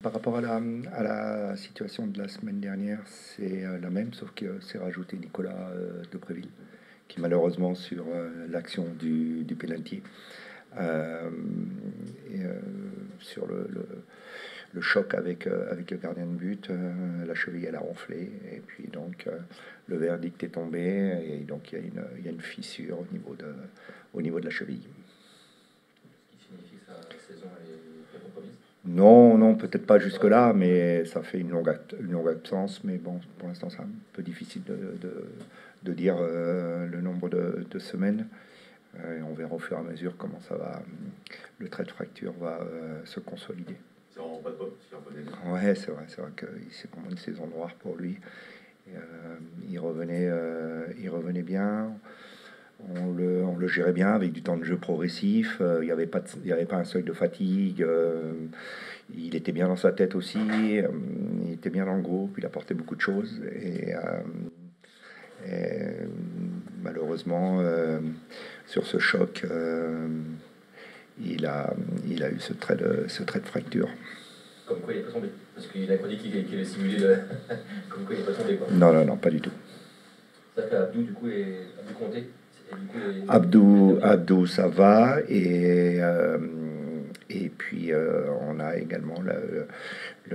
Par rapport à la situation de la semaine dernière, c'est la même, sauf que c'est rajouté Nicolas Debréville, qui malheureusement sur l'action du penalty, euh, et, sur le choc avec le gardien de but, la cheville elle a ronflé, et puis donc le verdict est tombé, et donc il y a une fissure au niveau de la cheville. Ce qui signifie que sa saison est compromise. Non, non, peut-être pas Ouais. jusque-là, mais ça fait une longue absence. Mais bon, pour l'instant, c'est un peu difficile de dire le nombre de semaines. Et on verra au fur et à mesure comment ça va, le trait de fracture va se consolider. C'est vraiment pas de bol, c'est un peu des. Ouais, c'est vrai que c'est vraiment une saison noire pour lui. Et, il revenait bien. On le gérait bien avec du temps de jeu progressif. Il y avait pas un seuil de fatigue. Il était bien dans sa tête aussi. Il était bien dans le groupe. Il apportait beaucoup de choses. Et malheureusement, sur ce choc, il a, il a eu ce trait de fracture. Comme quoi il est pas tombé. Parce qu'il a chronique qu'il avait simulé le. Comme quoi il est pas tombé quoi. Non, non, non, pas du tout. Ça fait Abdou du coup et Abdou Conté. Et du coup il est Abdou, établi. Abdou, ça va. Et puis, on a également le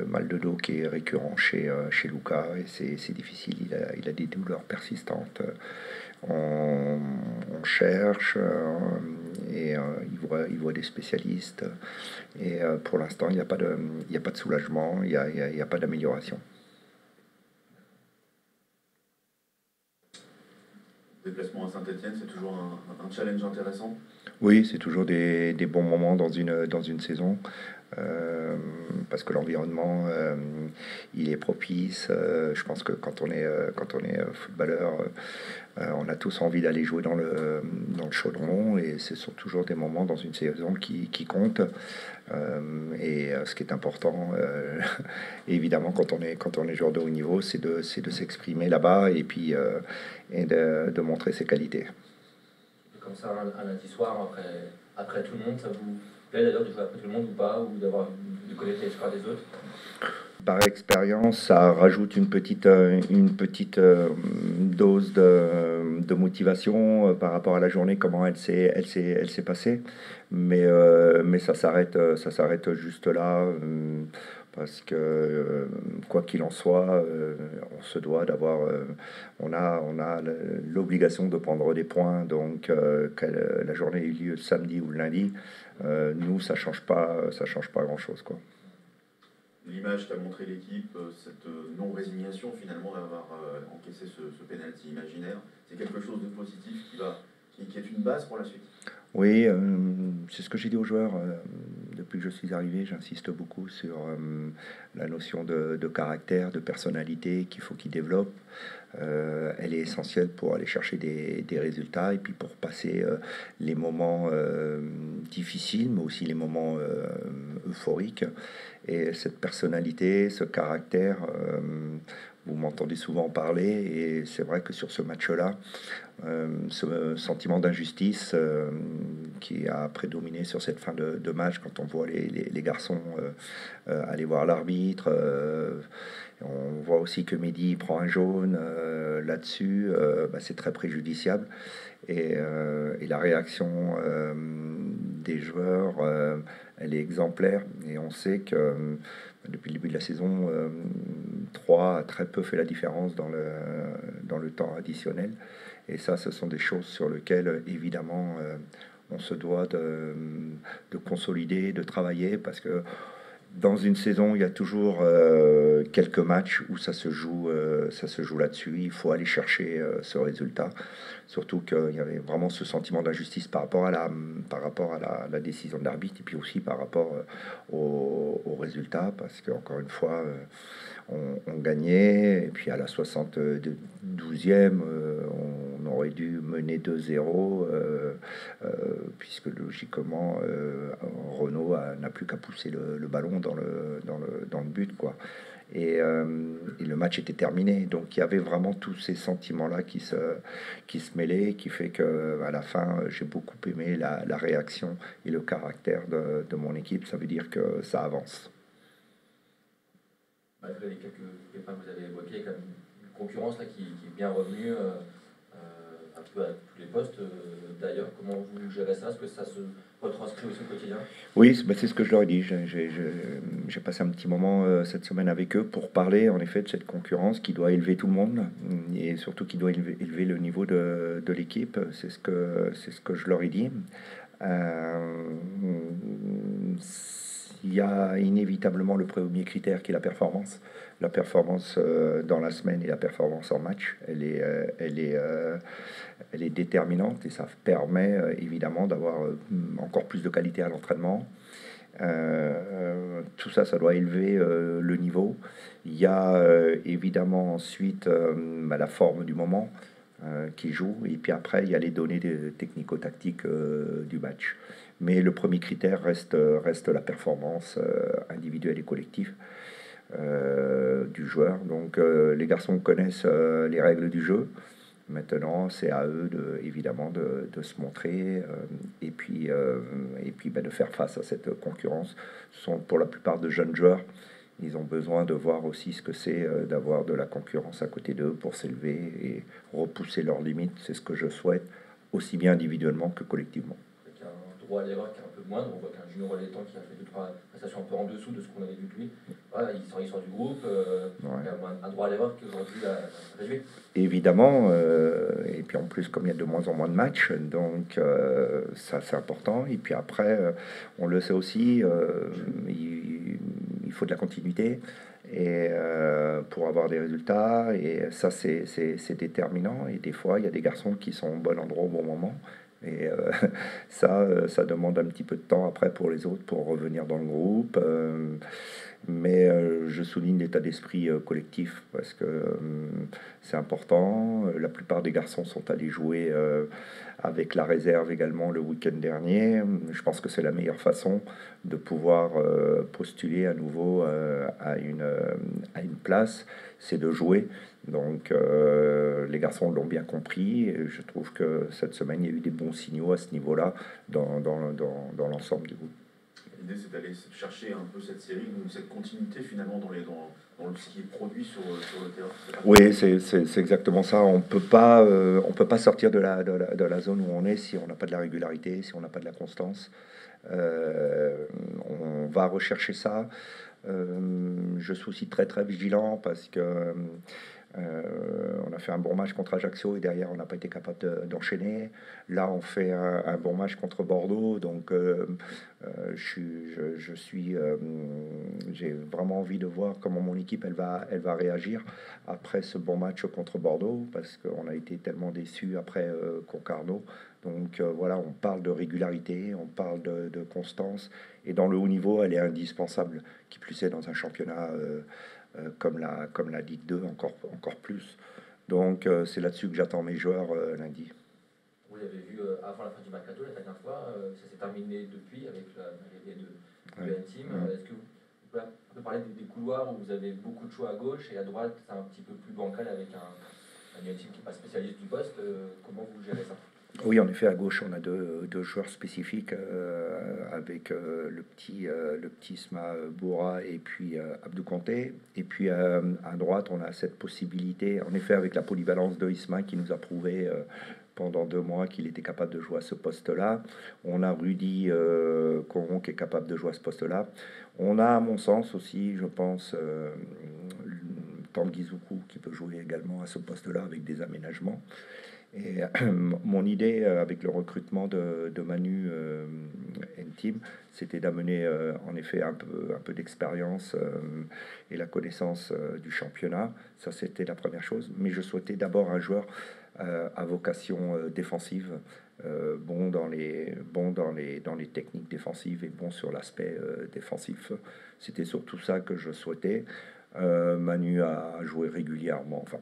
mal de dos qui est récurrent chez Luca. Et c'est difficile. Il a des douleurs persistantes. On cherche et il voit des spécialistes. Et pour l'instant, il y a pas de soulagement. Il y a pas d'amélioration. Déplacement à Saint-Etienne, c'est toujours un challenge intéressant. Oui, c'est toujours des bons moments dans une saison, euh, parce que l'environnement, il est propice. Je pense que quand on est footballeur, on a tous envie d'aller jouer dans le chaudron, et ce sont toujours des moments dans une saison qui comptent. Ce qui est important, évidemment, quand on est joueur de haut niveau, c'est de s'exprimer là-bas et puis de montrer ses qualités. Comme ça, un lundi soir, après tout le monde, ça vous plaît d'ailleurs de jouer après tout le monde ou pas, ou de connaître les scores des autres. Par expérience, ça rajoute une petite dose de motivation par rapport à la journée, comment elle s'est passée. Mais ça s'arrête juste là, parce que quoi qu'il en soit, on se doit d'avoir, on a l'obligation de prendre des points. Donc, que la journée ait lieu samedi ou le lundi, nous, ça change pas grand-chose, quoi. L'image qu'a montré l'équipe, cette non-résignation finalement d'avoir encaissé ce pénalty imaginaire, c'est quelque chose de positif qui est une base pour la suite. Oui, c'est ce que j'ai dit aux joueurs depuis que je suis arrivé. J'insiste beaucoup sur la notion de caractère, de personnalité qu'il faut qu'ils développent. Elle est essentielle pour aller chercher des résultats et puis pour passer les moments difficiles, mais aussi les moments euphoriques. Et cette personnalité, ce caractère, vous m'entendez souvent parler, et c'est vrai que sur ce match-là, ce sentiment d'injustice qui a prédominé sur cette fin de match, quand on voit les garçons aller voir l'arbitre. On voit aussi que Mehdi prend un jaune là-dessus, bah, c'est très préjudiciable. Et la réaction des joueurs, elle est exemplaire. Et on sait que depuis le début de la saison, 3 a très peu fait la différence dans le temps additionnel. Et ça, ce sont des choses sur lesquelles, évidemment, on se doit de consolider, de travailler, parce que dans une saison, il y a toujours quelques matchs où ça se joue là-dessus. Il faut aller chercher ce résultat. Surtout qu'il y avait vraiment ce sentiment d'injustice par rapport à la décision de l'arbitre, et puis aussi par rapport au résultat, parce qu'encore une fois, on gagnait, et puis à la 72e, on aurait dû mener 2-0, puisque logiquement, Renault n'a plus qu'à pousser le ballon dans le but, quoi. Et le match était terminé. Donc il y avait vraiment tous ces sentiments-là qui se mêlaient, qui fait que à la fin, j'ai beaucoup aimé la réaction et le caractère de mon équipe. Ça veut dire que ça avance. malgré les quelques pépins que vous avez évoqués, il y a quand même une concurrence là, qui est bien revenue un peu à tous les postes. D'ailleurs, comment vous gérez ça? Est-ce que ça se retranscrit aussi au quotidien? Oui, c'est ce que je leur ai dit. J'ai passé un petit moment cette semaine avec eux pour parler en effet de cette concurrence qui doit élever tout le monde et surtout qui doit élever le niveau de l'équipe. C'est ce que je leur ai dit. Euh, il y a inévitablement le premier critère qui est la performance. La performance dans la semaine et la performance en match, elle est déterminante et ça permet évidemment d'avoir encore plus de qualité à l'entraînement. Tout ça, ça doit élever le niveau. Il y a évidemment ensuite la forme du moment qui joue, et puis après, il y a les données technico-tactiques du match. Mais le premier critère reste la performance individuelle et collective du joueur. Donc les garçons connaissent les règles du jeu. Maintenant, c'est à eux évidemment de se montrer et puis de faire face à cette concurrence. Ce sont pour la plupart de jeunes joueurs. Ils ont besoin de voir aussi ce que c'est d'avoir de la concurrence à côté d'eux pour s'élever et repousser leurs limites. C'est ce que je souhaite, aussi bien individuellement que collectivement. Avec un droit à l'erreur qui est un peu moindre, on voit qu'un Junior Olétan qui a fait 2-3 prestations un peu en dessous de ce qu'on avait vu de lui, voilà, il sort du groupe, il y a un droit à l'erreur qui aujourd'hui a réduit. Évidemment, et puis en plus comme il y a de moins en moins de matchs, donc ça c'est important. Et puis après, on le sait aussi, il faut de la continuité et pour avoir des résultats, et ça c'est déterminant. Et des fois, il y a des garçons qui sont au bon endroit au bon moment. Et ça demande un petit peu de temps après pour les autres pour revenir dans le groupe. Mais je souligne l'état d'esprit collectif parce que c'est important. La plupart des garçons sont allés jouer avec la réserve également le week-end dernier. Je pense que c'est la meilleure façon de pouvoir postuler à nouveau à une place, c'est de jouer. Donc les garçons l'ont bien compris et je trouve que cette semaine il y a eu des bons signaux à ce niveau-là dans l'ensemble du groupe. L'idée, c'est d'aller chercher un peu cette série, ou cette continuité finalement dans ce qui est produit sur le terrain. Oui, c'est exactement ça. On peut pas sortir de la zone où on est si on n'a pas de la régularité, si on n'a pas de la constance. On va rechercher ça. Je suis aussi très très vigilant parce que on a fait un bon match contre Ajaccio et derrière on n'a pas été capable d'enchaîner. Là on fait un bon match contre Bordeaux, donc j'ai vraiment envie de voir comment mon équipe elle va réagir après ce bon match contre Bordeaux parce qu'on a été tellement déçus après Concarneau. Donc voilà, on parle de régularité, on parle de constance et dans le haut niveau elle est indispensable, qui plus est dans un championnat comme la Ligue 2 encore plus. Donc c'est là-dessus que j'attends mes joueurs lundi. Vous l'avez vu avant la fin du mercato la dernière fois, ça s'est terminé depuis avec l'arrivée de N-Team. Est-ce que vous pouvez parler des couloirs où vous avez beaucoup de choix à gauche et à droite c'est un petit peu plus bancal avec un N-Team qui n'est pas spécialiste du poste? Comment vous gérez ça? Oui, en effet, à gauche, on a deux joueurs spécifiques avec le petit Isma Boura et puis Abdou Kanté. Et puis à droite, on a cette possibilité, en effet, avec la polyvalence de Isma qui nous a prouvé pendant 2 mois qu'il était capable de jouer à ce poste-là. On a Rudy Coron qui est capable de jouer à ce poste-là. On a, à mon sens aussi, je pense, Tanguy Zoukou qui peut jouer également à ce poste-là avec des aménagements. Et mon idée avec le recrutement de Manu N-Team, c'était d'amener en effet un peu d'expérience et la connaissance du championnat. Ça, c'était la première chose. Mais je souhaitais d'abord un joueur à vocation défensive, bon dans les techniques défensives et bon sur l'aspect défensif. C'était surtout ça que je souhaitais. Manu a joué régulièrement, enfin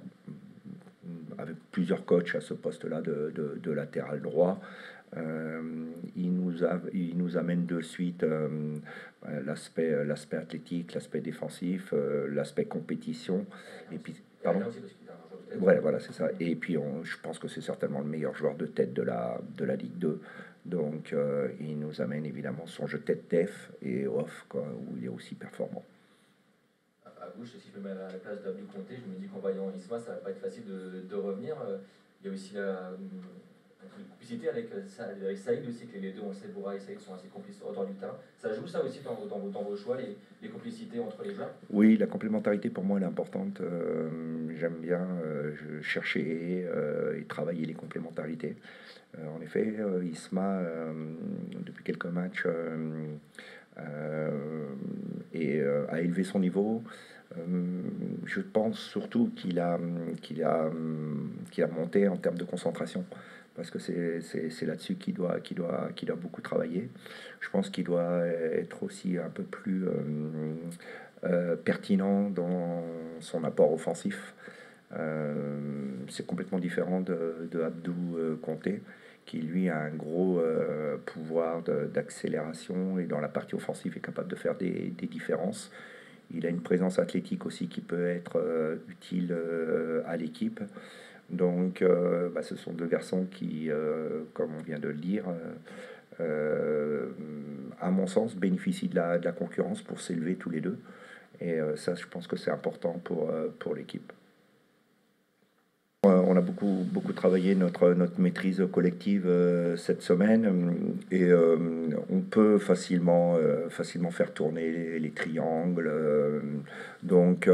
avec plusieurs coachs à ce poste-là de latéral droit. Il nous amène de suite l'aspect athlétique, l'aspect défensif, l'aspect compétition. Et puis, pardon. Voilà, c'est ça. Et puis, je pense que c'est certainement le meilleur joueur de tête de la Ligue 2. Donc, il nous amène évidemment son jeu de tête def et off, quoi, où il est aussi performant. À touche. Et si je me mets à la place d'Abdou Conté, je me dis qu'en voyant Isma, ça va pas être facile de revenir. Il y a aussi une complicité avec Saïd aussi, que les deux, on le sait, Boura et Saïd sont assez complices hors du terrain. Ça joue ça aussi dans vos choix, les complicités entre les joueurs? Oui, la complémentarité pour moi elle est importante. J'aime bien chercher et travailler les complémentarités. En effet, Isma, depuis quelques matchs, a élevé son niveau. Je pense surtout qu'il a monté en termes de concentration, parce que c'est là-dessus qu'il doit beaucoup travailler. Je pense qu'il doit être aussi un peu plus pertinent dans son apport offensif. C'est complètement différent de Abdou Conté, qui lui a un gros pouvoir d'accélération et dans la partie offensive est capable de faire des différences. Il a une présence athlétique aussi qui peut être utile à l'équipe. Donc ce sont deux garçons qui, comme on vient de le dire, à mon sens, bénéficient de la concurrence pour s'élever tous les deux. Et ça, je pense que c'est important pour l'équipe. On a beaucoup travaillé notre maîtrise collective cette semaine et on peut facilement faire tourner les triangles. Donc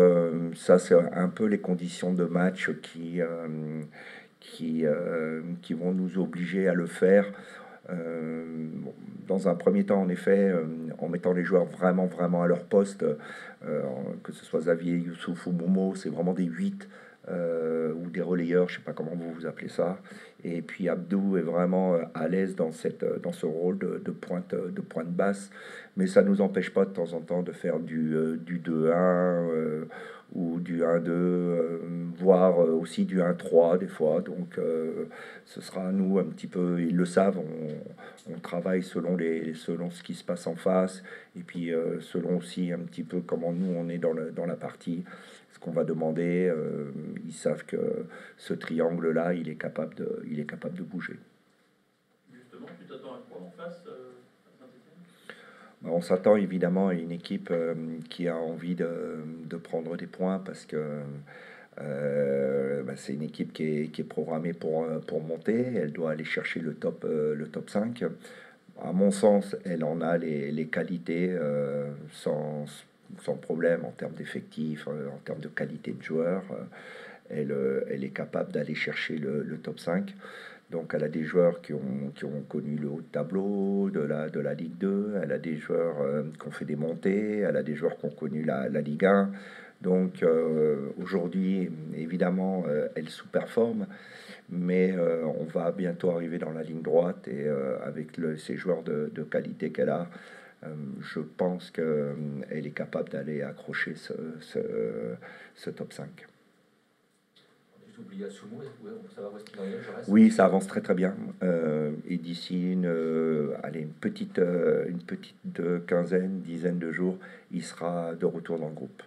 ça, c'est un peu les conditions de match qui vont nous obliger à le faire. Dans un premier temps, en effet, en mettant les joueurs vraiment à leur poste, que ce soit Xavier, Youssouf ou Momo, c'est vraiment des 8 ou des relayeurs, je sais pas comment vous appelez ça. Et puis Abdou est vraiment à l'aise dans ce rôle de pointe basse, mais ça nous empêche pas de temps en temps de faire du 2-1 ou du 1-2, voire aussi du 1-3 des fois. Donc ce sera à nous un petit peu, ils le savent, on travaille selon ce qui se passe en face, et puis selon aussi un petit peu comment nous on est dans la partie, ce qu'on va demander. Ils savent que ce triangle-là, il est capable de bouger. Justement, tu t'attends à quoi en face à Saint-Étienne? On s'attend évidemment à une équipe qui a envie de prendre des points, parce que c'est une équipe qui est programmée pour monter. Elle doit aller chercher le top 5. À mon sens, elle en a les qualités sans problème en termes d'effectifs, en termes de qualité de joueurs. Elle est capable d'aller chercher le top 5. Donc elle a des joueurs qui ont connu le haut de tableau de la Ligue 2, elle a des joueurs qui ont fait des montées, elle a des joueurs qui ont connu la Ligue 1. Donc aujourd'hui, évidemment, elle sous-performe, mais on va bientôt arriver dans la ligne droite, et avec ces joueurs de qualité qu'elle a, je pense qu'elle est capable d'aller accrocher ce top 5. Oui, ça avance très bien. Et d'ici une petite dizaine de jours, il sera de retour dans le groupe.